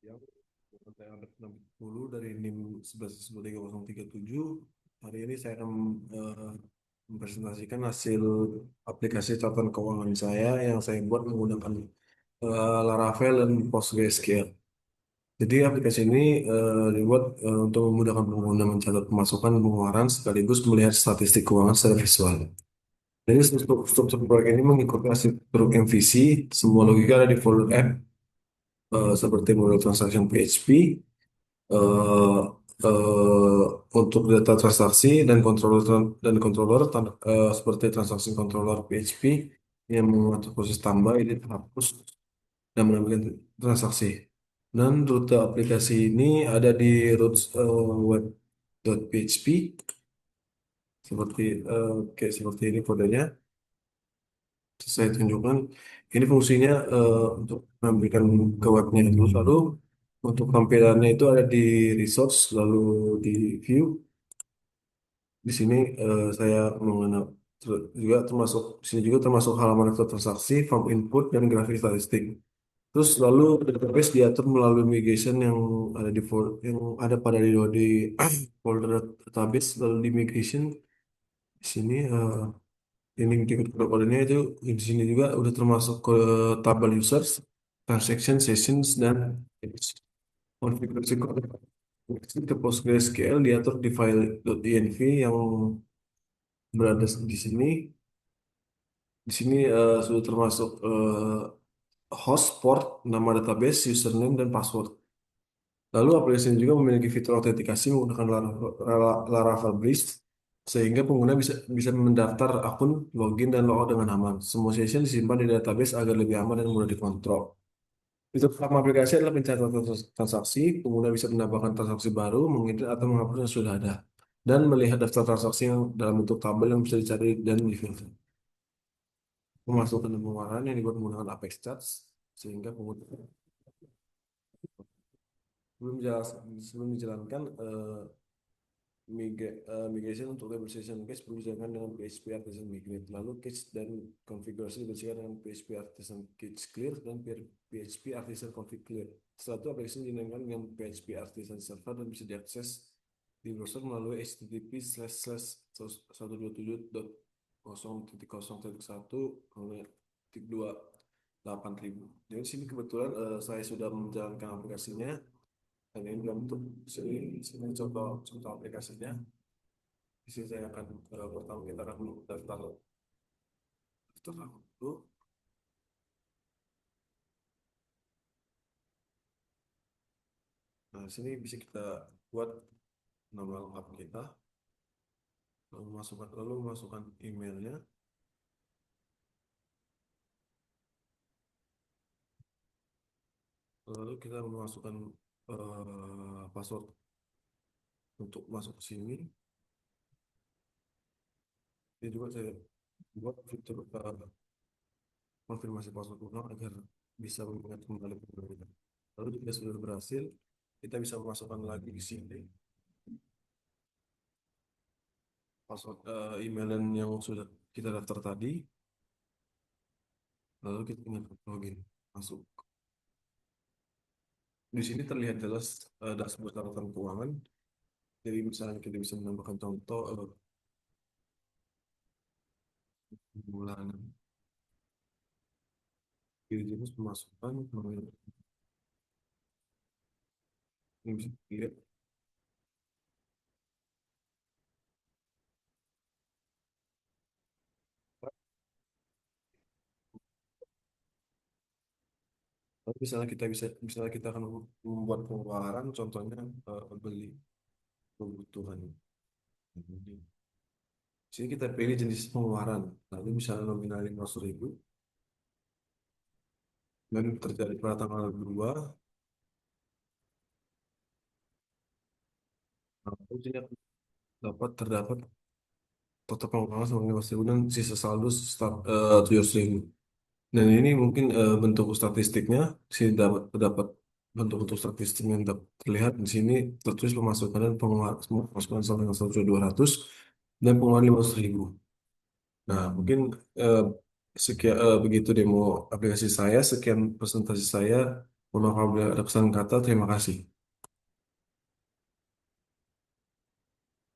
yang konten update 60 dari NIM 11.13037. Hari ini saya akan eh, mempresentasikan hasil aplikasi catatan keuangan saya yang saya buat menggunakan Laravel dan PostgreSQL. Jadi aplikasi ini dibuat untuk memudahkan pengguna mencatat pemasukan dan pengeluaran sekaligus melihat statistik keuangan secara visual. Jadi struktur proyek ini mengikuti struktur MVC, semua logika ada di folder app seperti model transaction PHP, eh, eh, untuk data transaksi dan controller seperti transaksi controller PHP yang mengatur proses tambah, ini hapus dan menambahkan transaksi. Dan rute aplikasi ini ada di routes web.php seperti kayak seperti ini kodenya. Saya tunjukkan ini fungsinya untuk menampilkan ke webnya itu, lalu untuk tampilannya itu ada di resource lalu di view. Di sini saya mengenal juga termasuk di sini juga termasuk halaman daftar transaksi, form input dan grafik statistik. Terus lalu database diatur melalui migration yang ada yang ada pada di folder database, lalu di migration di sini ini di kodenya itu di sini juga udah termasuk ke tabel users, transaction, sessions, dan konfigurasi kode. Ke PostgreSQL diatur di file .env yang berada di sini. Di sini sudah termasuk host, port, nama database, username, dan password. Lalu aplikasi ini juga memiliki fitur autentikasi menggunakan Laravel Bridge sehingga pengguna bisa bisa mendaftar akun, login, dan logout dengan aman. Semua session disimpan di database agar lebih aman dan mudah dikontrol. Fitur utama aplikasi adalah pencatatan transaksi. Pengguna bisa menambahkan transaksi baru, mengedit atau menghapus yang sudah ada, dan melihat daftar transaksi yang dalam bentuk tabel yang bisa dicari dan difilter. Pemasukan dan pengeluaran yang dibuat menggunakan Apex Charts sehingga pengguna sebelum dijalankan migration untuk label session case perlu dijalankan dengan PHP Artisan Migrate. Lalu case dan konfigurasi dibersihkan dengan PHP Artisan Case Clear dan PHP Artisan Config Clear. Setelah itu aplikasi dijalankan dengan PHP Artisan Server dan bisa diakses di browser melalui http://122.0.0.1/2 Jadi di sini kebetulan saya sudah menjalankan aplikasinya. Dan ini dalam bentuk sini contoh aplikasinya. Di sini saya akan pertama kita akan daftar akun dulu. Nah, di sini bisa kita buat nama lengkap kita, lalu masukkan emailnya, lalu kita memasukkan password untuk masuk ke sini. Ini juga saya buat fitur konfirmasi password ulang agar bisa mengingat kembali password kita. Lalu jika sudah berhasil, kita bisa memasukkan lagi di sini password email yang sudah kita daftar tadi. Lalu kita tinggal login masuk. Di sini terlihat jelas dashboard catatan keuangan. Jadi misalnya kita bisa menambahkan contoh bulanan, jadi jenis pemasukan, ini bisa dilihat. Tapi misalnya kita akan membuat pengeluaran, contohnya beli kebutuhan. Jadi, sini kita pilih jenis pengeluaran. Lalu misalnya nominal 500.000 dan terjadi pada tanggal 2, lalu sini terdapat total pengeluaran sama 500.000 dan sisa saldo 700.000. Dan ini mungkin bentuk statistiknya, sini terdapat bentuk-bentuk statistik yang terlihat di sini tertulis pemasukan dan pengeluaran, pemasukan sampai dengan 1.200 dan pengeluaran 500.000. Nah, mungkin eh, sekian begitu demo aplikasi saya, sekian presentasi saya. Mohon maaf apabila ada kesalahan kata. Terima kasih.